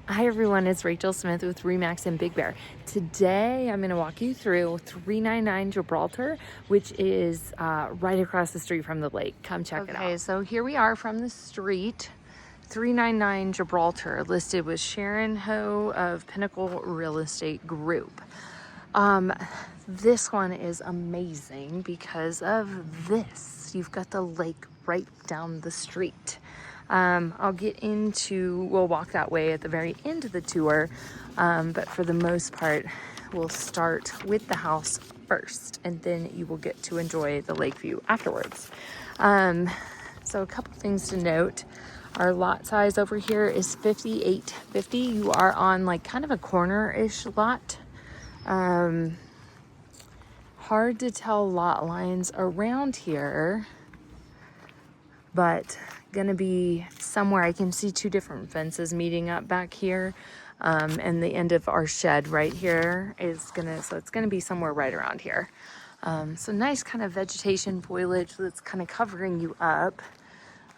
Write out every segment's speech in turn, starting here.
Hi everyone, it's Rachel Smith with RE/MAX and Big Bear. Today I'm going to walk you through 399 Gibraltar, which is right across the street from the lake. Come check it out. Okay, so here we are from the street. 399 Gibraltar, listed with Sharon Ho of Pinnacle Real Estate Group. This one is amazing because of this. You've got the lake right down the street. We'll walk that way at the very end of the tour, but for the most part, we'll start with the house first, and then you will get to enjoy the lake view afterwards. So a couple things to note. Our lot size over here is 5850. You are on like kind of a corner-ish lot. Hard to tell lot lines around here, but gonna be somewhere. I can see two different fences meeting up back here, and the end of our shed right here is it's gonna be somewhere right around here. So nice kind of vegetation foliage that's kind of covering you up.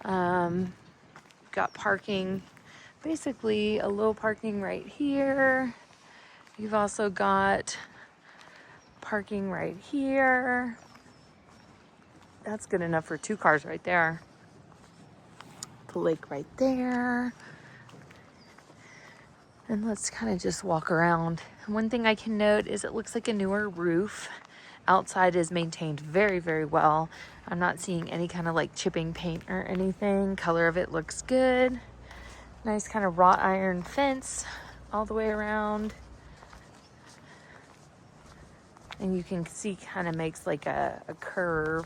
Got parking, basically a low parking right here. You've also got parking right here. That's good enough for 2 cars right there. The lake right there. And let's kind of just walk around. One thing I can note is it looks like a newer roof. Outside is maintained very, very well. I'm not seeing any kind of like chipping paint or anything. Color of it looks good. Nice kind of wrought iron fence all the way around. And you can see kind of makes like a curve.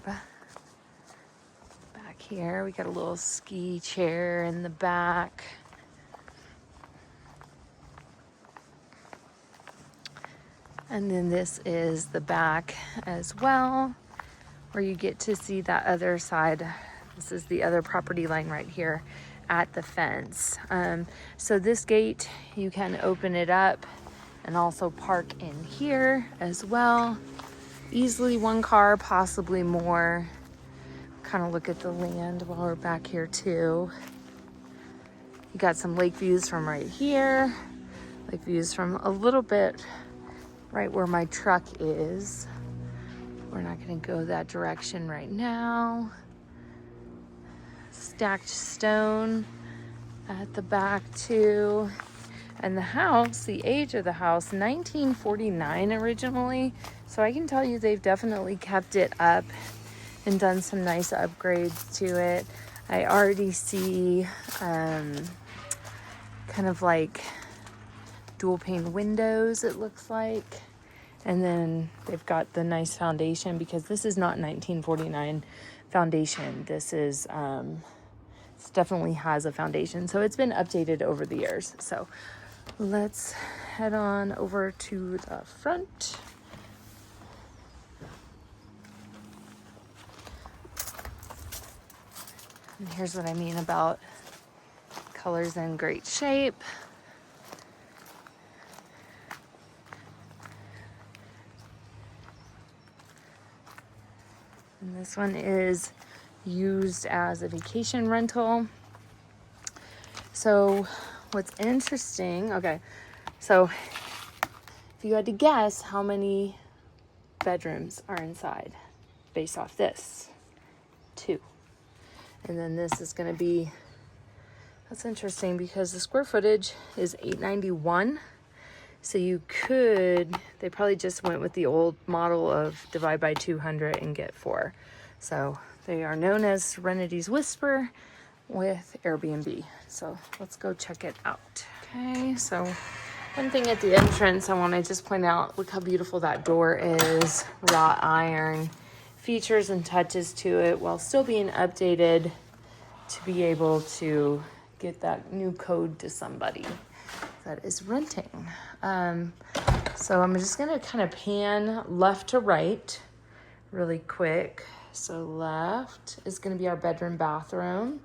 Back here, we got a little ski chair in the back. And then this is the back as well, where you get to see that other side. This is the other property line right here at the fence. So this gate, you can open it up and also park in here as well. Easily 1 car, possibly more. Kind of look at the land while we're back here too. You got some lake views from right here. Lake views from a little bit right where my truck is. We're not going to go that direction right now. Stacked stone at the back too. And the house, the age of the house, 1949 originally. So I can tell you they've definitely kept it up and done some nice upgrades to it. I already see kind of like dual pane windows, it looks like. And then they've got the nice foundation, because this is not 1949 foundation. This is, it definitely has a foundation. So it's been updated over the years. So let's head on over to the front. And here's what I mean about colors in great shape. And this one is used as a vacation rental. So what's interesting, okay, so if you had to guess how many bedrooms are inside based off this, 2. And then this is going to be, that's interesting because the square footage is 891. So they probably just went with the old model of divide by 200 and get 4. So they are known as Serenity's Whisper with Airbnb. So let's go check it out. Okay, so one thing at the entrance I want to just point out, look how beautiful that door is. Wrought iron. Features and touches to it while still being updated to be able to get that new code to somebody that is renting. So I'm just gonna kind of pan left to right really quick. So left is gonna be our bedroom bathroom.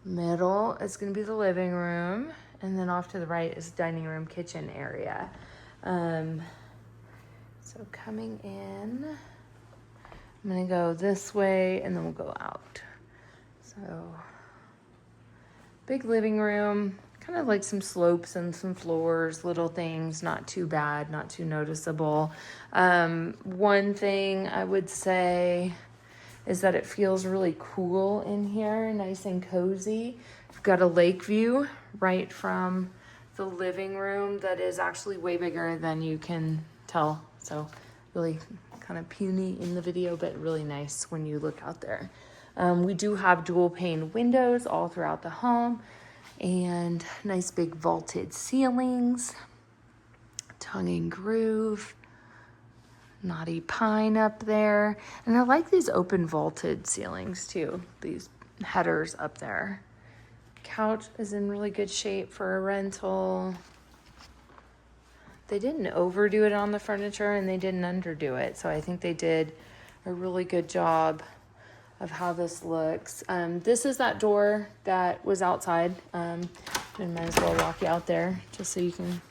Middle is gonna be the living room. And then off to the right is dining room, kitchen area. So coming in, I'm gonna go this way and then we'll go out. So big living room, kind of like some slopes and some floors, little things, not too bad, not too noticeable. One thing I would say is that it feels really cool in here, nice and cozy. We've got a lake view right from the living room that is actually way bigger than you can tell. So really kind of puny in the video, but really nice when you look out there. We do have dual pane windows all throughout the home and nice big vaulted ceilings, tongue and groove, knotty pine up there. And I like these open vaulted ceilings too, these headers up there. Couch is in really good shape for a rental. They didn't overdo it on the furniture and they didn't underdo it. So I think they did a really good job of how this looks. This is that door that was outside. And might as well walk you out there just so you can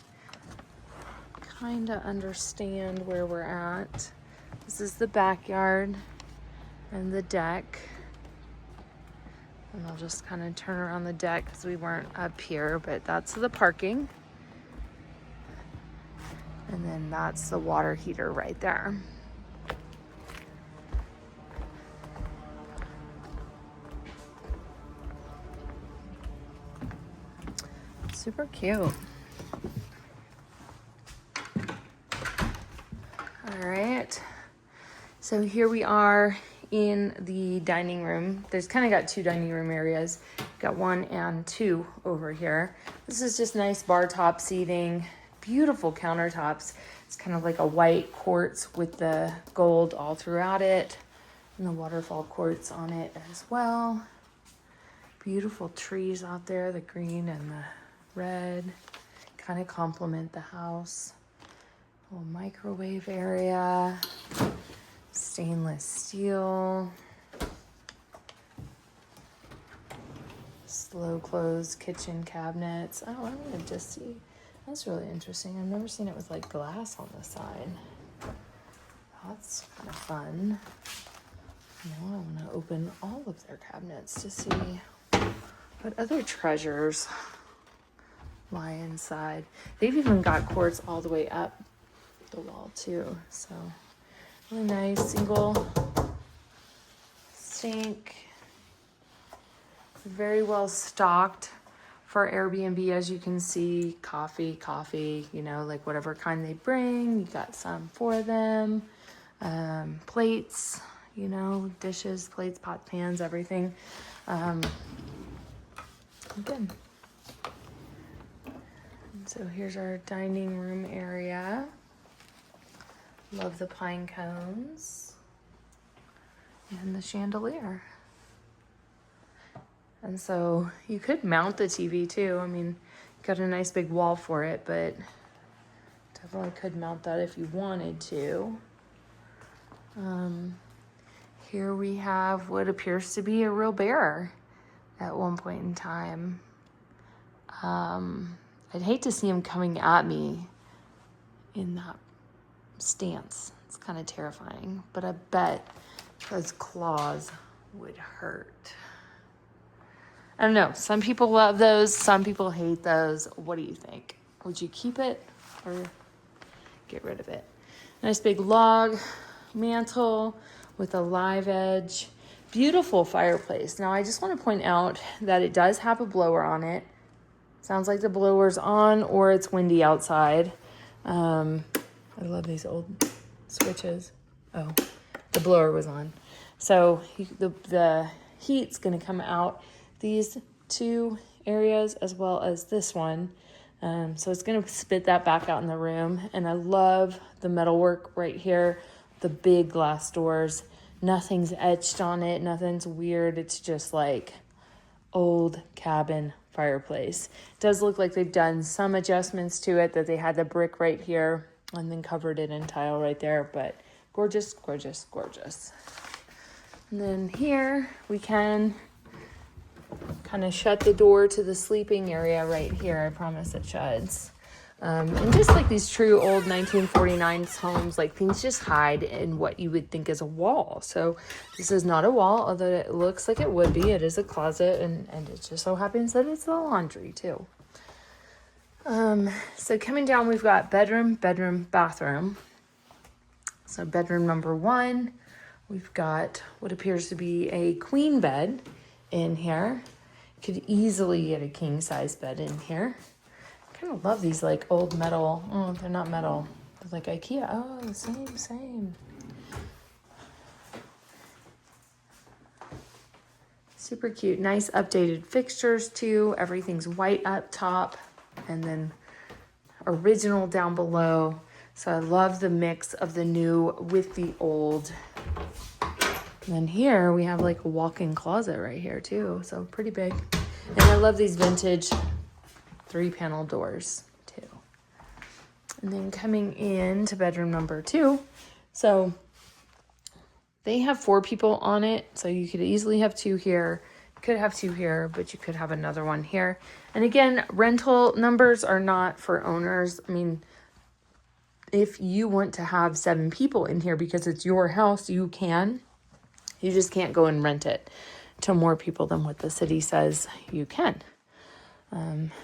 kind of understand where we're at. This is the backyard and the deck. And I'll just kind of turn around the deck because we weren't up here, but that's the parking. And then that's the water heater right there. Super cute. All right. So here we are in the dining room. There's kind of got two dining room areas. Got 1 and 2 over here. This is just nice bar top seating, beautiful countertops. It's kind of like a white quartz with the gold all throughout it and the waterfall quartz on it as well. Beautiful trees out there, the green and the red kind of complement the house. Little microwave area, stainless steel, slow close kitchen cabinets. Oh, I'm gonna just see. That's really interesting. I've never seen it with like glass on the side. That's kind of fun. Now I want to open all of their cabinets to see what other treasures lie inside. They've even got quartz all the way up the wall too. So really nice single sink. Very well stocked for Airbnb, as you can see. Coffee, you know, like whatever kind they bring, you got some for them. Plates, you know, dishes, plates, pots, pans, everything. Good. So here's our dining room area. Love the pine cones and the chandelier. And so you could mount the TV too. I mean, got a nice big wall for it, but definitely could mount that if you wanted to. Here we have what appears to be a real bear at one point in time. I'd hate to see him coming at me in that stance. It's kind of terrifying, but I bet those claws would hurt. I don't know. Some people love those. Some people hate those. What do you think? Would you keep it or get rid of it? Nice big log mantle with a live edge. Beautiful fireplace. Now, I just want to point out that it does have a blower on it. Sounds like the blower's on or it's windy outside. I love these old switches. Oh, the blower was on. So the heat's going to come out these two areas as well as this one. So it's going to spit that back out in the room. And I love the metalwork right here. The big glass doors. Nothing's etched on it. Nothing's weird. It's just like old cabin fireplace. It does look like they've done some adjustments to it, that they had the brick right here and then covered it in tile right there. But gorgeous, gorgeous, gorgeous. And then here we can kind of shut the door to the sleeping area right here. I promise it shuts. And just like these true old 1949 homes, like things just hide in what you would think is a wall. So this is not a wall, although it looks like it would be. It is a closet, and it just so happens that it's the laundry too. So coming down, we've got bedroom, bedroom, bathroom. So bedroom number 1, we've got what appears to be a queen bed in here. Could easily get a king size bed in here. I kind of love these like old metal. Oh, they're not metal. They're like IKEA. Oh, same. Super cute. Nice updated fixtures too. Everything's white up top and then original down below. So I love the mix of the new with the old. And then here we have like a walk-in closet right here too. So pretty big. And I love these vintage 3-panel doors too. And then coming into bedroom number 2. So they have 4 people on it. So you could easily have 2 here. You could have 2 here, but you could have another one here. And again, rental numbers are not for owners. I mean, if you want to have 7 people in here because it's your house, you can. You just can't go and rent it to more people than what the city says you can.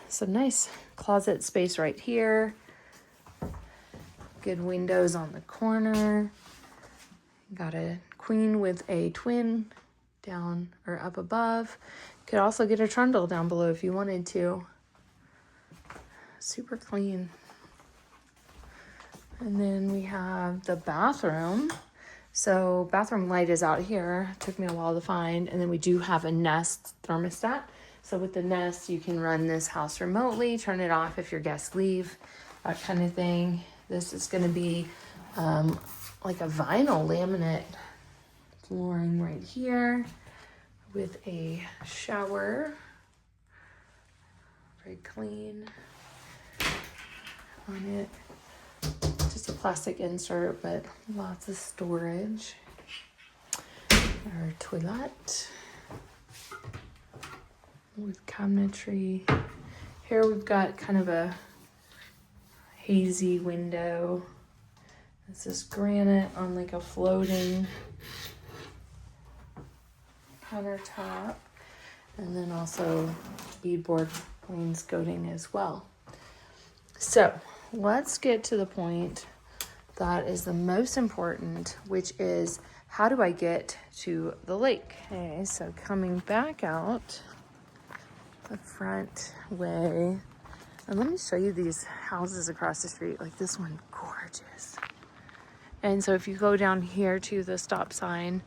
So nice closet space right here. Good windows on the corner. Got a queen with a twin down or up above. Could also get a trundle down below if you wanted to. Super clean. And then we have the bathroom. So bathroom light is out here. Took me a while to find. And then we do have a Nest thermostat. So with the Nest, you can run this house remotely, turn it off if your guests leave, that kind of thing. This is going to be like a vinyl laminate flooring right here with a shower. Very clean on it. Just a plastic insert, but lots of storage. Our toilet with cabinetry. Here we've got kind of a hazy window. This is granite on like a floating countertop. And then also beadboard wainscoting as well. So let's get to the point that is the most important, which is how do I get to the lake? Okay, so coming back out the front way, and let me show you these houses across the street. Like this one, gorgeous. And so if you go down here to the stop sign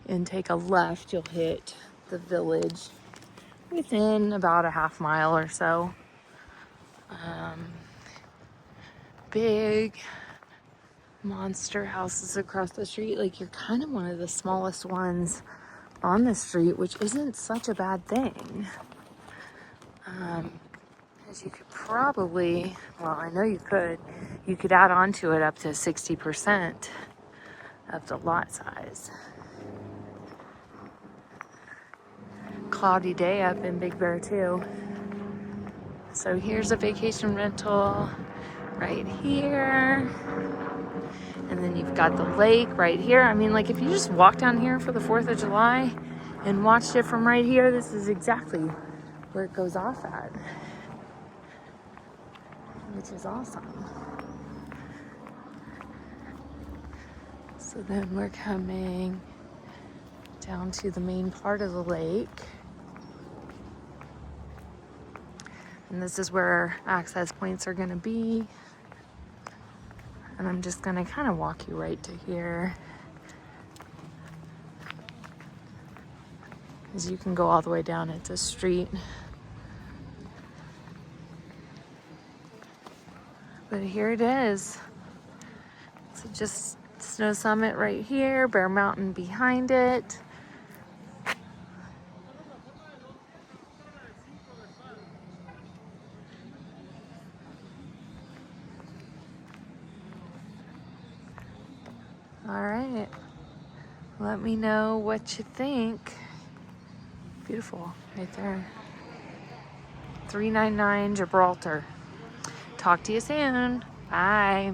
and take a left, you'll hit the village within about a half mile or so. Big monster houses across the street. Like you're kind of one of the smallest ones on the street, which isn't such a bad thing. As you could probably, well, I know you could add on to it up to 60% of the lot size. Cloudy day up in Big Bear too. So here's a vacation rental right here. And then you've got the lake right here. I mean, like if you just walk down here for the 4th of July and watched it from right here, this is exactly where it goes off at, which is awesome. So then we're coming down to the main part of the lake. And this is where access points are going to be. And I'm just going to kind of walk you right to here. Because you can go all the way down at the street. But here it is. So just Snow Summit right here, Bear Mountain behind it. All right, let me know what you think. Beautiful, right there. 399 Gibraltar. Talk to you soon. Bye.